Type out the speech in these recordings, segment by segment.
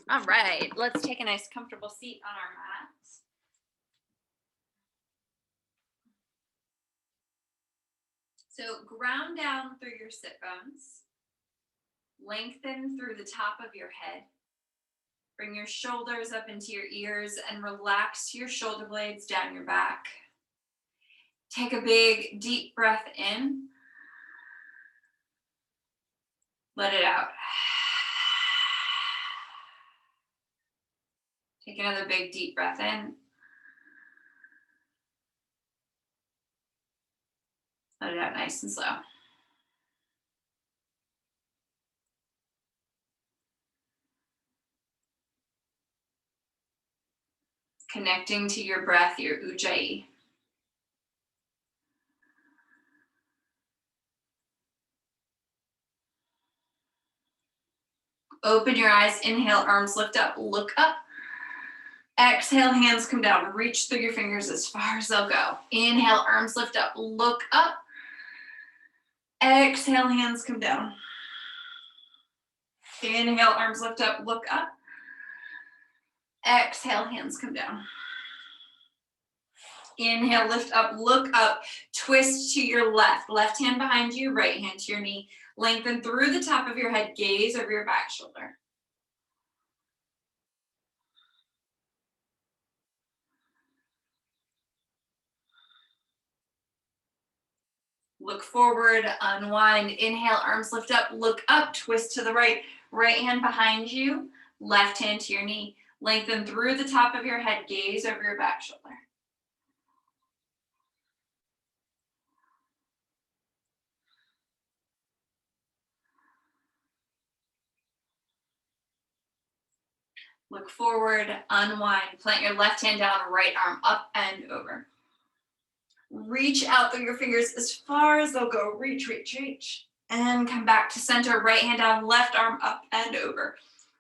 All right, let's take a nice comfortable seat on our mat. So ground down through your sit bones. Lengthen through the top of your head. Bring your shoulders up into your ears and relax your shoulder blades down your back. Take a big, deep breath in. Let it out. Take another big, deep breath in. Let it out nice and slow. Connecting to your breath, your ujjayi. Open your eyes, inhale, arms lift up, look up. Exhale, hands come down, reach through your fingers as far as they'll go. Inhale, arms lift up, look up. Exhale, hands come down. Inhale, arms lift up, look up. Exhale, hands come down. Inhale, lift up, look up, twist to your left. Left hand behind you, right hand to your knee. Lengthen through the top of your head, gaze over your back shoulder. Look forward, unwind. Inhale, arms lift up, look up, twist to the right. Right hand behind you, left hand to your knee. Lengthen through the top of your head, gaze over your back shoulder. Look forward, unwind. Plant your left hand down, right arm up and over. Reach out through your fingers as far as they'll go. Reach, reach, reach. And come back to center. Right hand down, left arm up and over.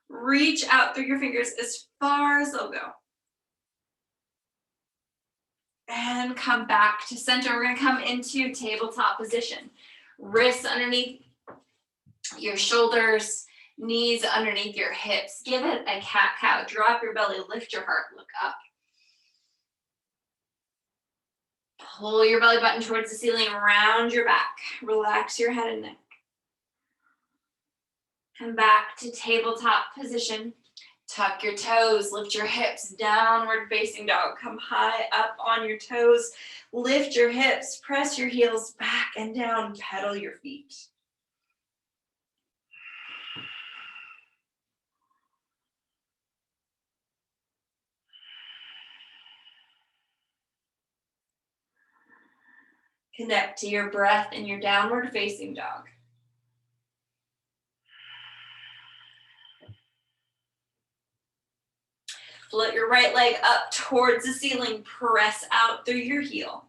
Reach out through your fingers as far as they'll go. And come back to center. We're going to come into tabletop position. Wrists underneath your shoulders, knees underneath your hips. Give it a cat-cow. Drop your belly, lift your heart, look up. Pull your belly button towards the ceiling, round your back. Relax your head and neck. Come back to tabletop position. Tuck your toes, lift your hips, downward facing dog. Come high up on your toes. Lift your hips, press your heels back and down, pedal your feet. Connect to your breath in your downward facing dog. Float your right leg up towards the ceiling. Press out through your heel.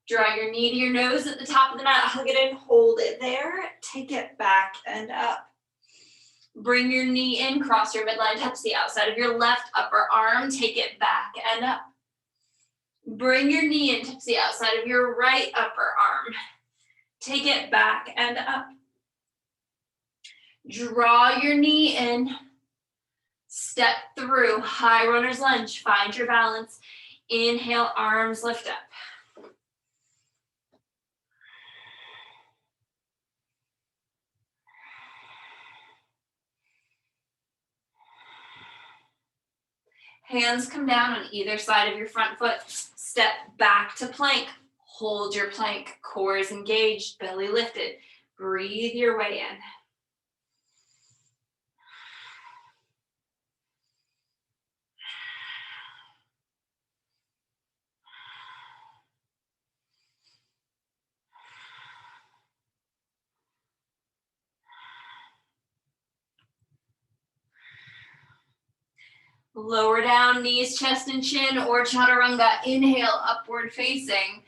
Draw your knee to your nose at the top of the mat. Hug it in, hold it there. Take it back and up. Bring your knee in, cross your midline, touch the outside of your left upper arm. Take it back and up. Bring your knee in, touch the outside of your right upper arm. Take it back and up. Draw your knee in. Step through, high runner's lunge. Find your balance. Inhale, arms lift up. Hands come down on either side of your front foot. Step back to plank. Hold your plank. Core is engaged, belly lifted. Breathe your way in. Lower down, knees, chest, and chin, or chaturanga. Inhale, upward facing.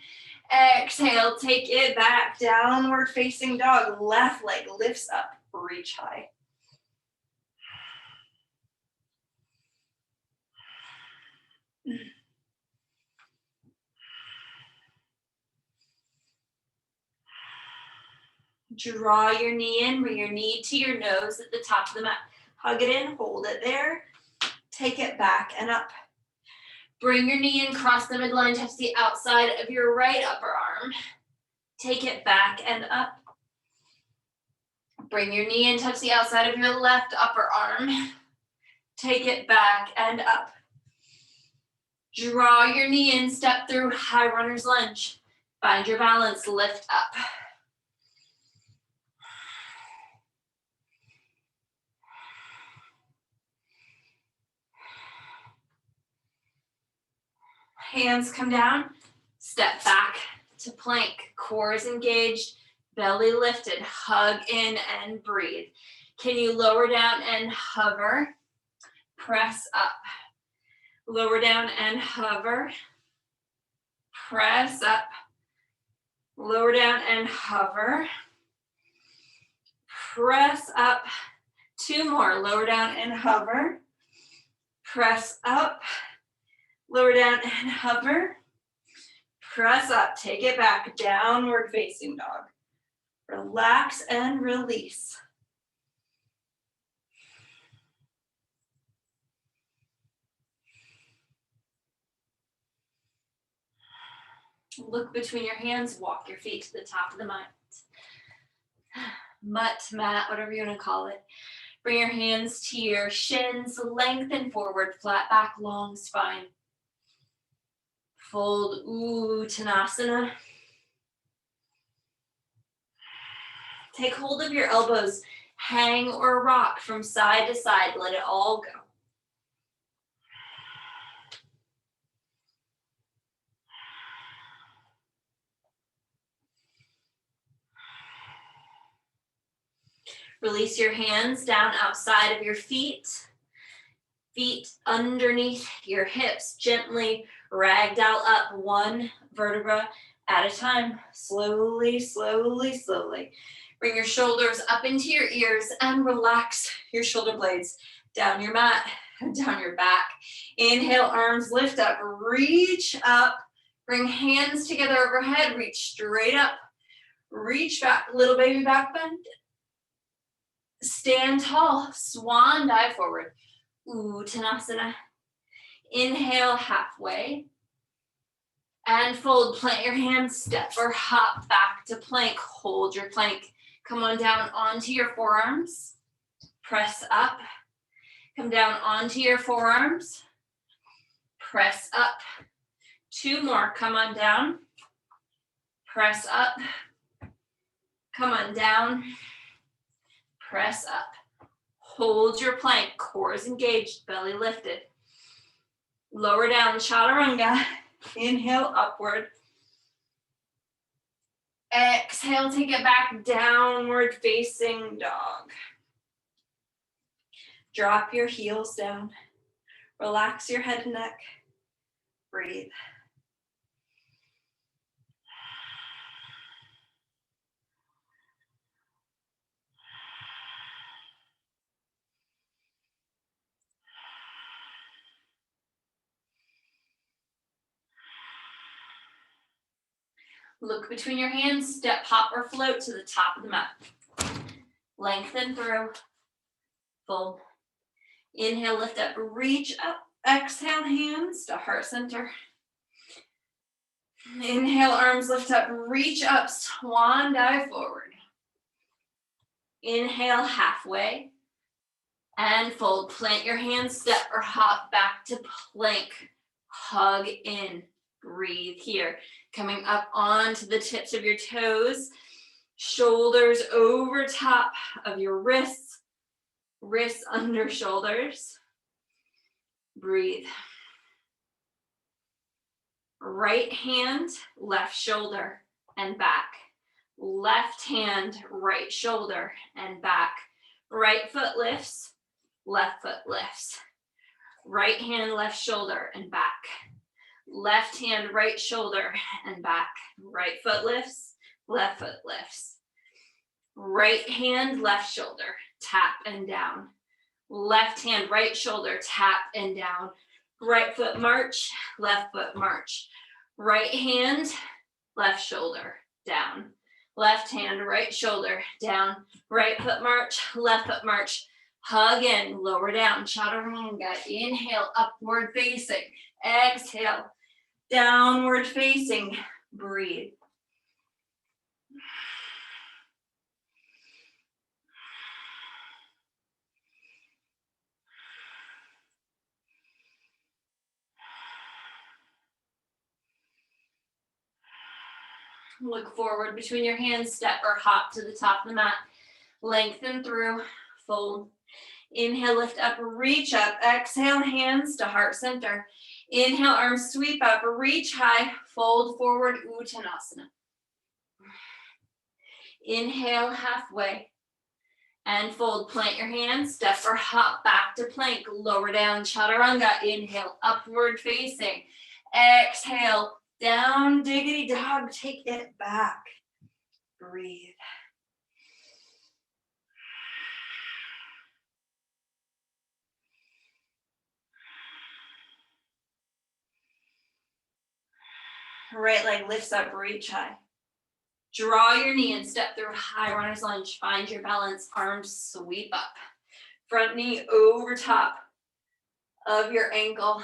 Exhale, take it back, downward facing dog. Left leg lifts up, reach high. Draw your knee in, bring your knee to your nose at the top of the mat. Hug it in, hold it there. Take it back and up. Bring your knee in, cross the midline, touch the outside of your right upper arm. Take it back and up. Bring your knee in, touch the outside of your left upper arm. Take it back and up. Draw your knee in, step through high runner's lunge. Find your balance, lift up. Hands come down, step back to plank. Core is engaged, belly lifted. Hug in and breathe. Can you lower down and hover? Press up. Lower down and hover. Press up. Lower down and hover. Press up. 2 more. Lower down and hover. Press up. Lower down and hover. Press up. Take it back. Downward facing dog. Relax and release. Look between your hands. Walk your feet to the top of the mat. Mat, whatever you want to call it. Bring your hands to your shins. Lengthen forward. Flat back, long spine. Fold Uttanasana. Take hold of your elbows. Hang or rock from side to side. Let it all go. Release your hands down outside of your feet. Feet underneath your hips. Gently ragdoll up 1 vertebra at a time. Slowly, slowly, slowly. Bring your shoulders up into your ears and relax your shoulder blades down your mat, down your back. Inhale, arms lift up, reach up. Bring hands together overhead, reach straight up. Reach back, little baby back bend. Stand tall, swan dive forward. Uttanasana. Inhale, halfway. And fold, plant your hands, step or hop back to plank. Hold your plank. Come on down onto your forearms. Press up. Come down onto your forearms. Press up. 2 more, come on down. Press up. Come on down. Press up. Hold your plank, core is engaged, belly lifted. Lower down, chaturanga. Inhale, upward. Exhale, take it back, downward facing dog. Drop your heels down. Relax your head and neck. Breathe. Look between your hands, step, hop, or float to the top of the mat. Lengthen through, fold. Inhale, lift up, reach up. Exhale, hands to heart center. Inhale, arms lift up, reach up, swan dive forward. Inhale, halfway. And fold, plant your hands, step or hop back to plank. Hug in, breathe here. Coming up onto the tips of your toes, shoulders over top of your wrists, wrists under shoulders. Breathe. Right hand, left shoulder and back. Left hand, right shoulder and back. Right foot lifts, left foot lifts. Right hand, left shoulder and back. Left hand, right shoulder and back. Right foot lifts, left foot lifts. Right hand, left shoulder, tap and down. Left hand, right shoulder, tap and down. Right foot march, left foot march. Right hand, left shoulder, down. Left hand, right shoulder, down, right foot march, left foot march. Hug in, lower down, chaturanga. Inhale, upward facing. Exhale, downward facing. Breathe. Look forward between your hands, step or hop to the top of the mat. Lengthen through, fold. Inhale, lift up, reach up. Exhale, hands to heart center. Inhale, arms sweep up, reach high, fold forward, Uttanasana. Inhale, halfway, and fold. Plant your hands, step or hop back to plank. Lower down, chaturanga. Inhale, upward facing. Exhale, down, diggity dog, take it back. Breathe. Right leg lifts up, reach high. Draw your knee and step through high runner's lunge. Find your balance, arms sweep up. Front knee over top of your ankle.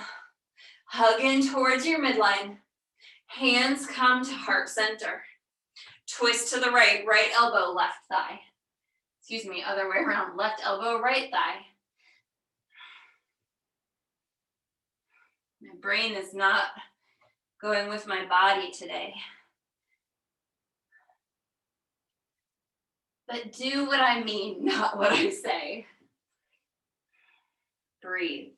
Hug in towards your midline. Hands come to heart center. Twist to the right, right elbow, left thigh. Excuse me, other way around. Left elbow, right thigh. My brain is not going with my body today. But do what I mean, not what I say. Breathe.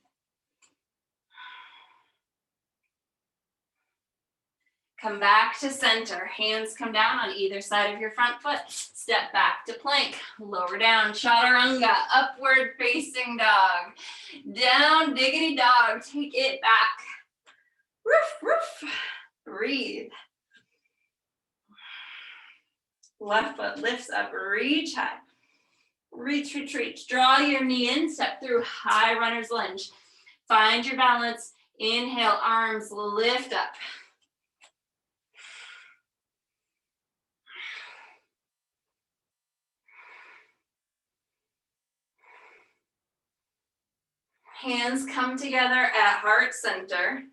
Come back to center. Hands come down on either side of your front foot. Step back to plank. Lower down, chaturanga. Upward facing dog. Down, diggity dog. Take it back. Roof, roof. Breathe. Left foot lifts up, reach high. Reach, reach, reach. Draw your knee in, step through high runner's lunge. Find your balance. Inhale, arms lift up. Hands come together at heart center.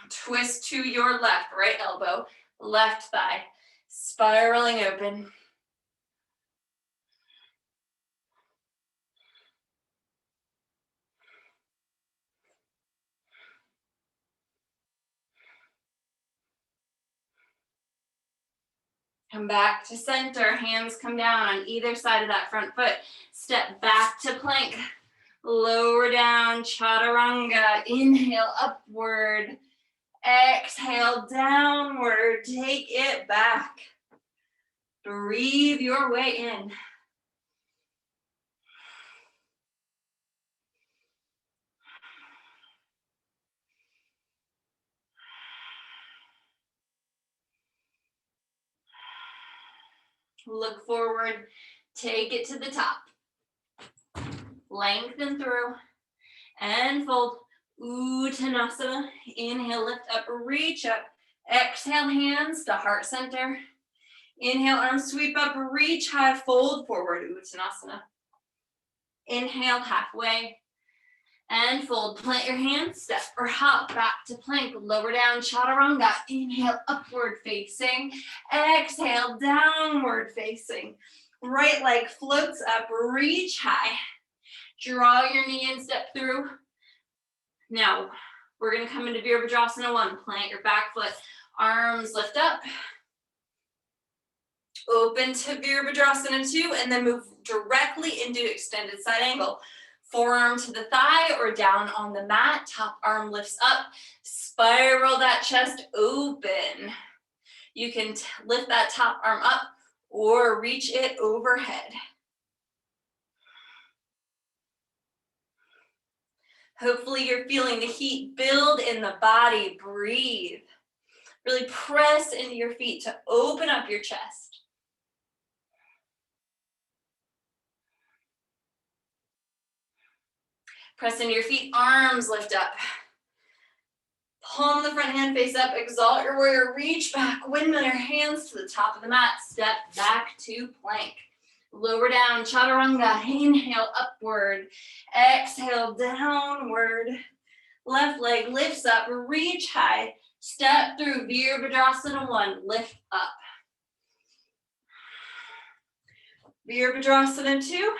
Twist to your left, right elbow, left thigh. Spiraling open. Come back to center. Hands come down on either side of that front foot. Step back to plank. Lower down, chaturanga. Inhale, upward. Exhale, downward. Take it back. Breathe your way in. Look forward. Take it to the top. Lengthen through and fold. Uttanasana. Inhale, lift up, reach up. Exhale, hands to heart center. Inhale, arms sweep up, reach high, fold forward, Uttanasana. Inhale, halfway, and fold. Plant your hands, step or hop back to plank. Lower down, chaturanga. Inhale, upward facing. Exhale, downward facing. Right leg floats up, reach high. Draw your knee and step through. Now, we're gonna come into Virabhadrasana 1. Plant your back foot, arms lift up. Open to Virabhadrasana 2, and then move directly into extended side angle. Forearm to the thigh or down on the mat. Top arm lifts up. Spiral that chest open. You can lift that top arm up or reach it overhead. Hopefully you're feeling the heat build in the body. Breathe. Really press into your feet to open up your chest. Press into your feet, arms lift up. Palm the front hand face up, exalt your warrior, reach back, windmill your hands to the top of the mat, step back to plank. Lower down, chaturanga, inhale upward, exhale downward. Left leg lifts up, reach high, step through Virabhadrasana 1, lift up. Virabhadrasana 2,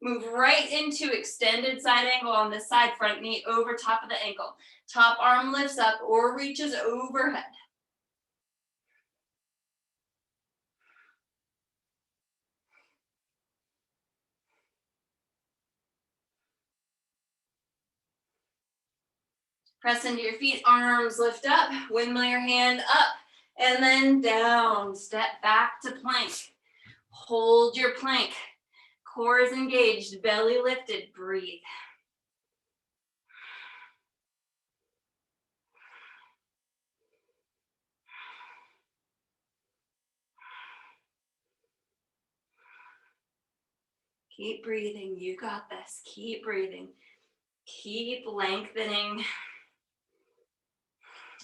move right into extended side angle on this side, front knee over top of the ankle. Top arm lifts up or reaches overhead. Press into your feet, arms lift up, windmill your hand up, and then down. Step back to plank. Hold your plank. Core is engaged, belly lifted, breathe. Keep breathing, you got this. Keep breathing. Keep lengthening.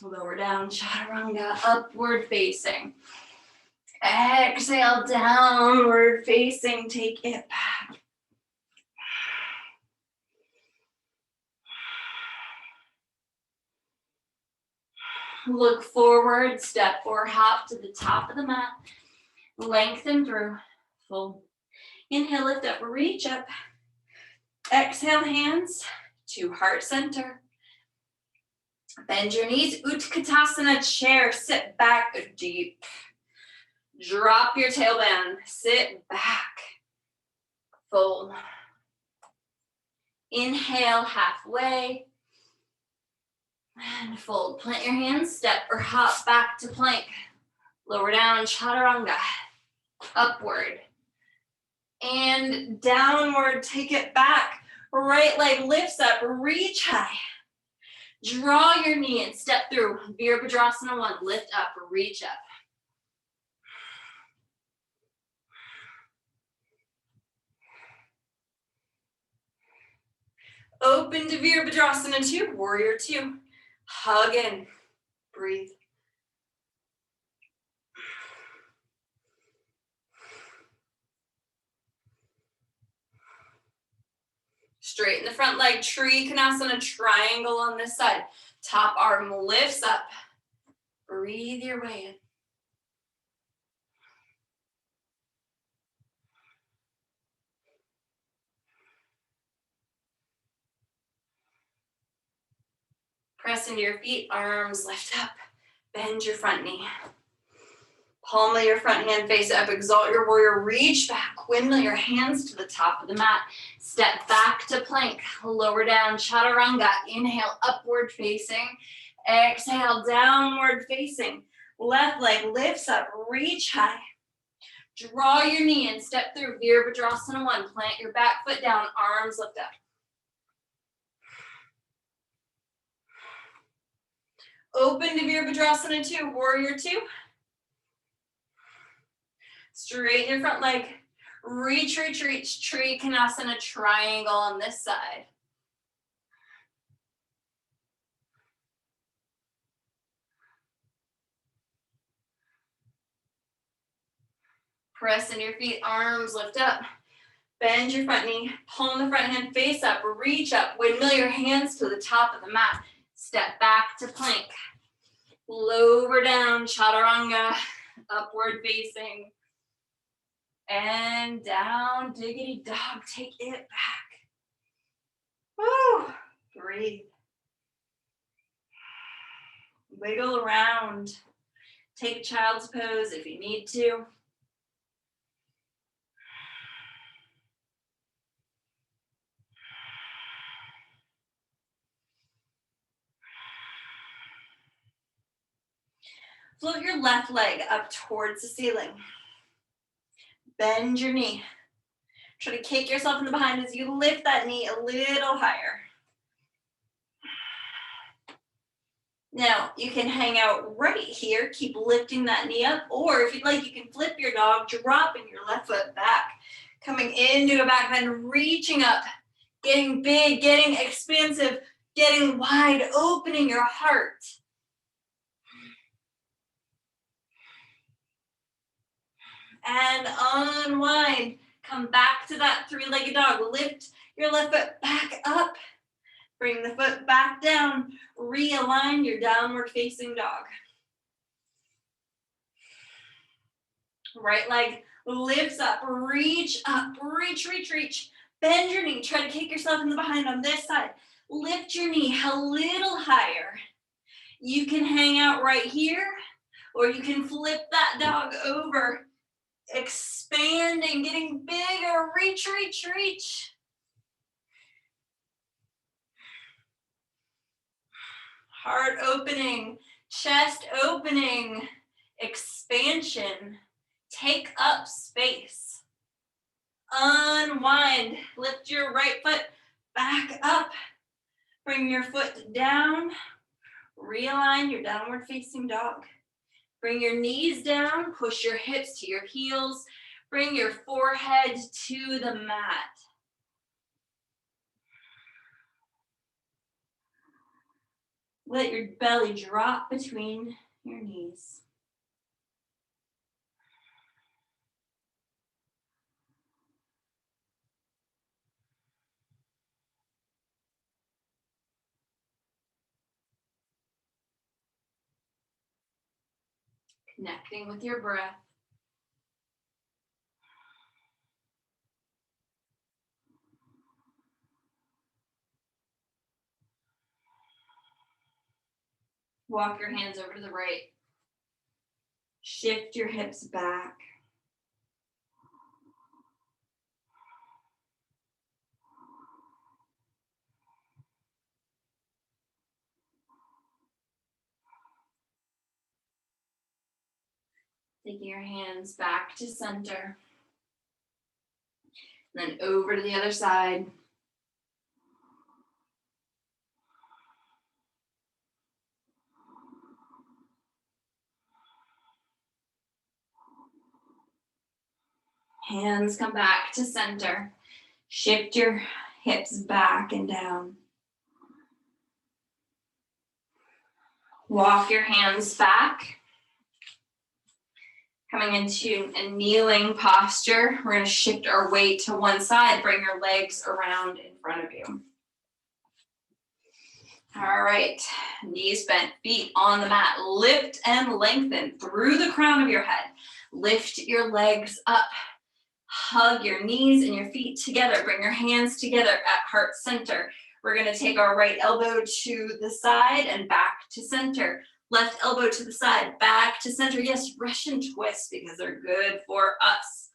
Lower down, chaturanga, upward facing. Exhale, downward facing, take it back. Look forward, step or hop to the top of the mat. Lengthen through, full. Inhale, lift up, reach up. Exhale, hands to heart center. Bend your knees, Utkatasana chair, sit back deep. Drop your tailbone, sit back, fold. Inhale, halfway, and fold. Plant your hands, step or hop back to plank. Lower down, chaturanga, upward. And downward, take it back. Right leg lifts up, reach high. Draw your knee and step through. Virabhadrasana 1, lift up, reach up. Open to Virabhadrasana 2, warrior 2. Hug in, breathe. Straighten the front leg, Trikonasana triangle on this side. Top arm lifts up. Breathe your way in. Press into your feet, arms lift up. Bend your front knee. Palm of your front hand face up, exalt your warrior, reach back, windmill your hands to the top of the mat. Step back to plank, lower down, chaturanga. Inhale, upward facing. Exhale, downward facing. Left leg lifts up, reach high. Draw your knee and step through Virabhadrasana 1. Plant your back foot down, arms lift up. Open to Virabhadrasana 2, warrior 2. Straighten your front leg. Reach, reach, reach. Trikonasana triangle on this side. Press into your feet, arms lift up. Bend your front knee, palm the front hand face up, reach up, windmill your hands to the top of the mat. Step back to plank. Lower down, chaturanga, upward facing. And down, diggity dog, take it back. Woo, breathe. Wiggle around. Take child's pose if you need to. Float your left leg up towards the ceiling. Bend your knee. Try to kick yourself in the behind as you lift that knee a little higher. Now, you can hang out right here, keep lifting that knee up, or if you'd like, you can flip your dog, dropping your left foot back, coming into a back bend, reaching up, getting big, getting expansive, getting wide, opening your heart. and unwind. Come back to that three-legged dog. Lift your left foot back up. Bring the foot back down. Realign your downward facing dog. Right leg lifts up, reach up, reach, reach, reach. Bend your knee, try to kick yourself in the behind on this side. Lift your knee a little higher. You can hang out right here, or you can flip that dog over. Expanding, getting bigger, reach, reach, reach. Heart opening, chest opening, expansion. Take up space. Unwind. Lift your right foot back up. Bring your foot down. Realign your downward facing dog. Bring your knees down. Push your hips to your heels. Bring your forehead to the mat. Let your belly drop between your knees. Connecting with your breath. Walk your hands over to the right. Shift your hips back. Taking your hands back to center. Then over to the other side. Hands come back to center. Shift your hips back and down. Walk your hands back. Coming into a kneeling posture. We're going to shift our weight to one side. Bring your legs around in front of you. All right, knees bent, feet on the mat. Lift and lengthen through the crown of your head. Lift your legs up. Hug your knees and your feet together. Bring your hands together at heart center. We're going to take our right elbow to the side and back to center. Left elbow to the side, back to center. Yes, Russian twists because they're good for us.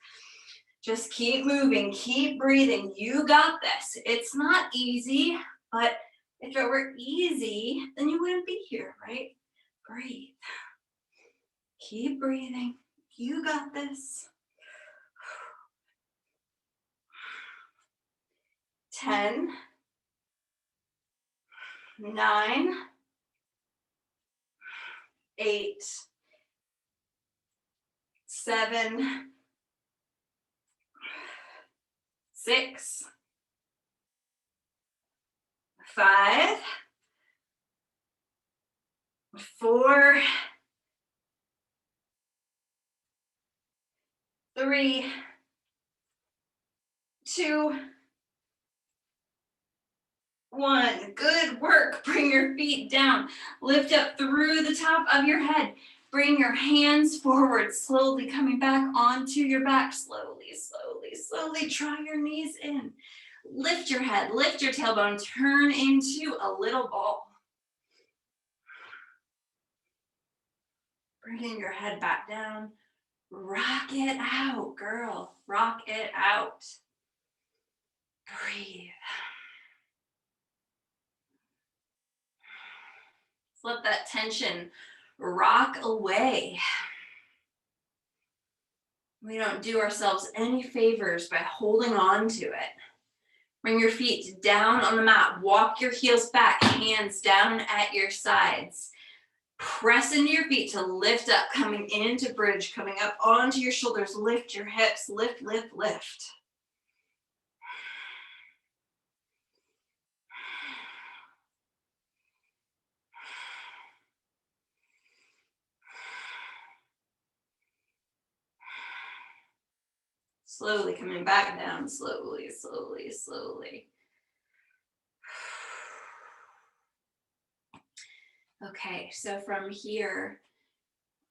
Just keep moving, keep breathing. You got this. It's not easy, but if it were easy, then you wouldn't be here, right? Breathe. Keep breathing. You got this. 10, 9, 8, 7, 6, 5, 4, 3, 2, 1. Good work. Bring your feet down. Lift up through the top of your head. Bring your hands forward, slowly coming back onto your back. Slowly, slowly, slowly. Draw your knees in. Lift your head, lift your tailbone, turn into a little ball. Bringing your head back down. Rock it out, girl. Rock it out. Breathe. Let that tension rock away. We don't do ourselves any favors by holding on to it. Bring your feet down on the mat. Walk your heels back, hands down at your sides. Press into your feet to lift up, coming into bridge, coming up onto your shoulders. Lift your hips, lift, lift, lift. Slowly coming back down, slowly, slowly, slowly. Okay, so from here,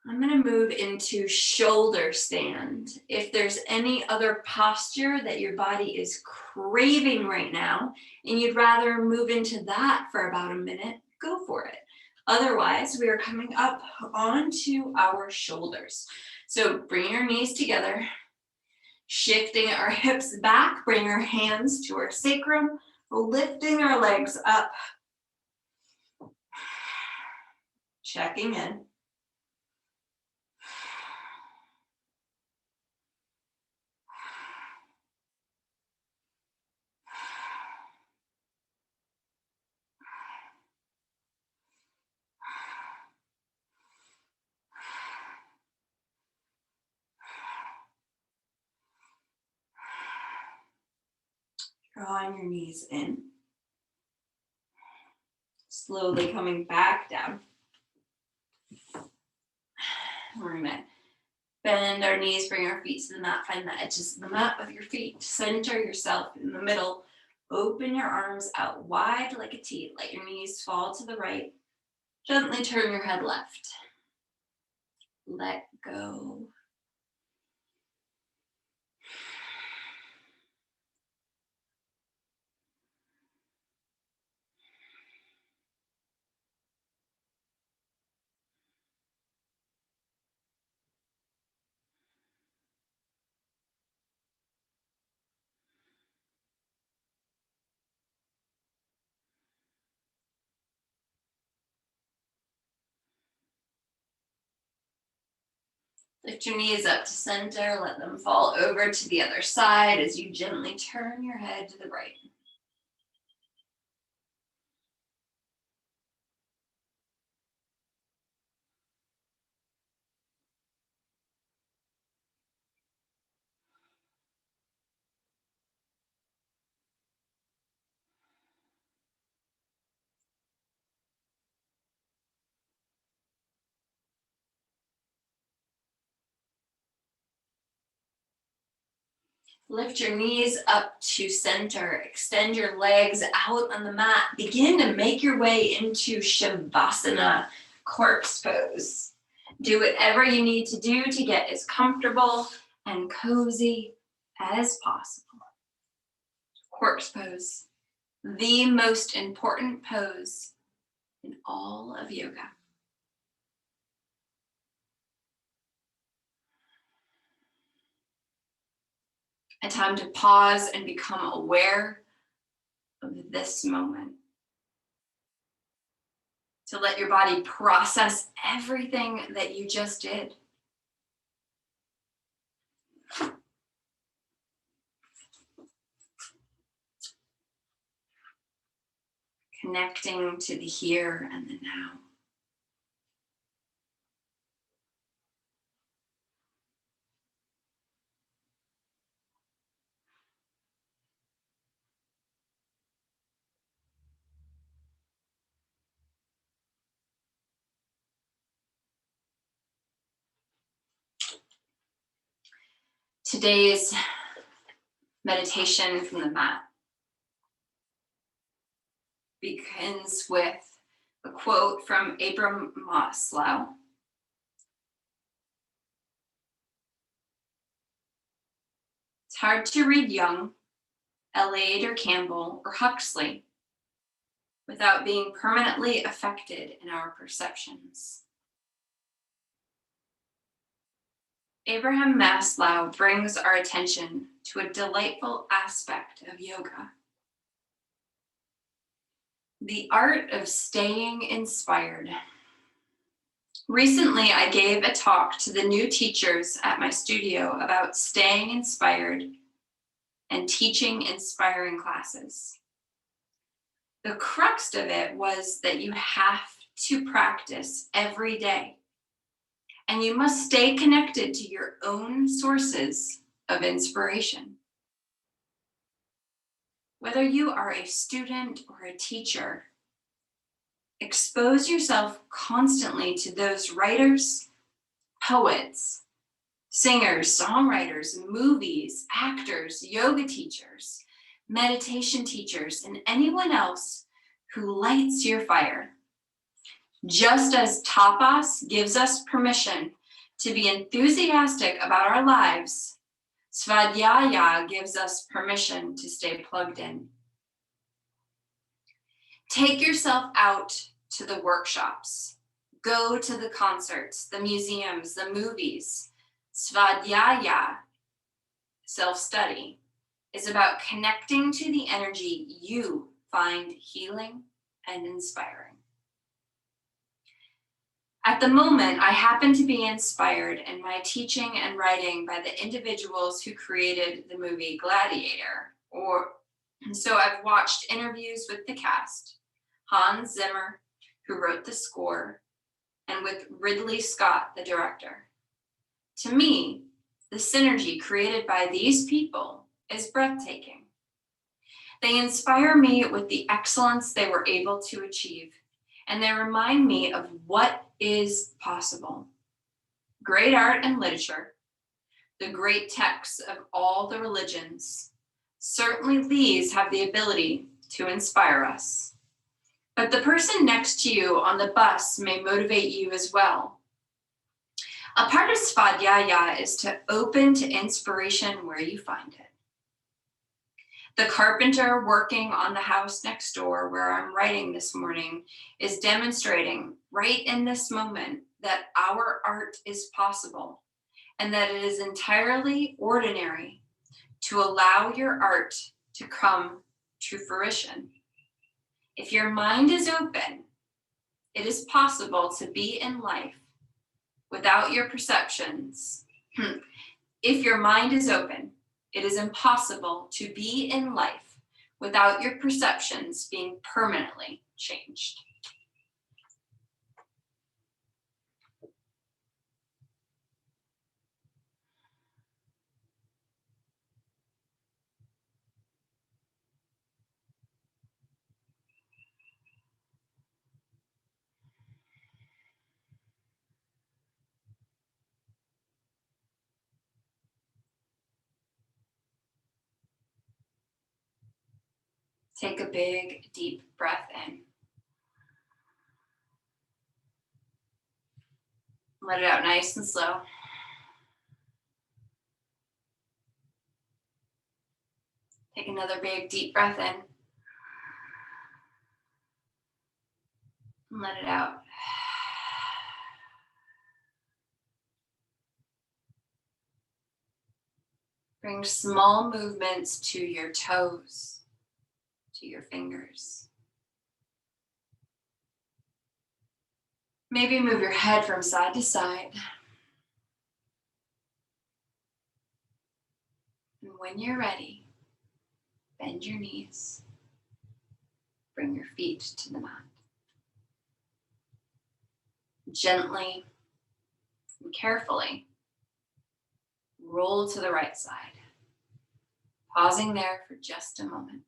I'm gonna move into shoulder stand. If there's any other posture that your body is craving right now, and you'd rather move into that for about a minute, go for it. Otherwise, we are coming up onto our shoulders. So bring your knees together, shifting our hips back, bring our hands to our sacrum, lifting our legs up, checking in. Drawing your knees in. Slowly coming back down. We're gonna bend our knees, bring our feet to the mat, find the edges of the mat with your feet. Center yourself in the middle. Open your arms out wide like a T. Let your knees fall to the right. Gently turn your head left. Let go. Lift your knees up to center. Let them fall over to the other side as you gently turn your head to the right. Lift your knees up to center. Extend your legs out on the mat. Begin to make your way into Shavasana, corpse pose. Do whatever you need to do to get as comfortable and cozy as possible. Corpse pose, the most important pose in all of yoga. A time to pause and become aware of this moment. To let your body process everything that you just did. Connecting to the here and the now. Today's meditation from the mat begins with a quote from Abraham Maslow. It's hard to read Jung, Eliade or Campbell or Huxley without being permanently affected in our perceptions. Abraham Maslow brings our attention to a delightful aspect of yoga. The art of staying inspired. Recently, I gave a talk to the new teachers at my studio about staying inspired and teaching inspiring classes. The crux of it was that you have to practice every day, and you must stay connected to your own sources of inspiration. Whether you are a student or a teacher, expose yourself constantly to those writers, poets, Singers, songwriters, movies, actors, yoga teachers, meditation teachers, and anyone else who lights your fire. Just as tapas gives us permission to be enthusiastic about our lives, svadhyaya gives us permission to stay plugged in. Take yourself out to the workshops. Go to the concerts, the museums, the movies. Svadhyaya, self-study, is about connecting to the energy you find healing and inspiring. At the moment, I happen to be inspired in my teaching and writing by the individuals who created the movie Gladiator, so I've watched interviews with the cast, Hans Zimmer, who wrote the score, and with Ridley Scott, the director. To me, the synergy created by these people is breathtaking. They inspire me with the excellence they were able to achieve, and they remind me of what is possible. Great art and literature, the great texts of all the religions, certainly these have the ability to inspire us. But the person next to you on the bus may motivate you as well. A part of svadhyaya is to open to inspiration where you find it. The carpenter working on the house next door where I'm writing this morning is demonstrating right in this moment that our art is possible and that it is entirely ordinary to allow your art to come to fruition. If your mind is open, it is possible to be in life without your perceptions. If your mind is open, it is impossible to be in life without your perceptions being permanently changed. Take a big, deep breath in. Let it out nice and slow. Take another big, deep breath in. And let it out. Bring small movements to your toes, to your fingers. Maybe move your head from side to side. And when you're ready, bend your knees. Bring your feet to the mat. Gently and carefully roll to the right side, pausing there for just a moment.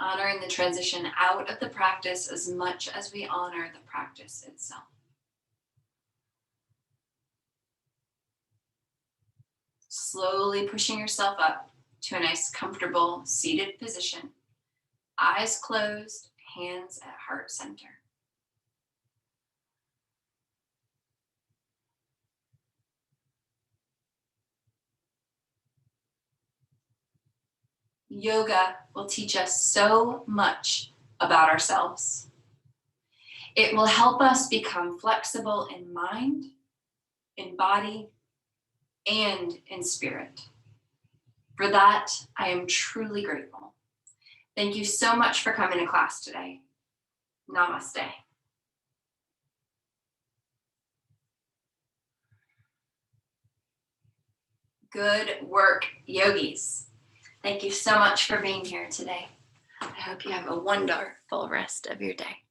Honoring the transition out of the practice as much as we honor the practice itself. Slowly pushing yourself up to a nice, comfortable, seated position. Eyes closed, hands at heart center. Yoga will teach us so much about ourselves. It will help us become flexible in mind, in body, and in spirit. For that, I am truly grateful. Thank you so much for coming to class today. Namaste. Good work, yogis. Thank you so much for being here today. I hope you have a wonderful rest of your day.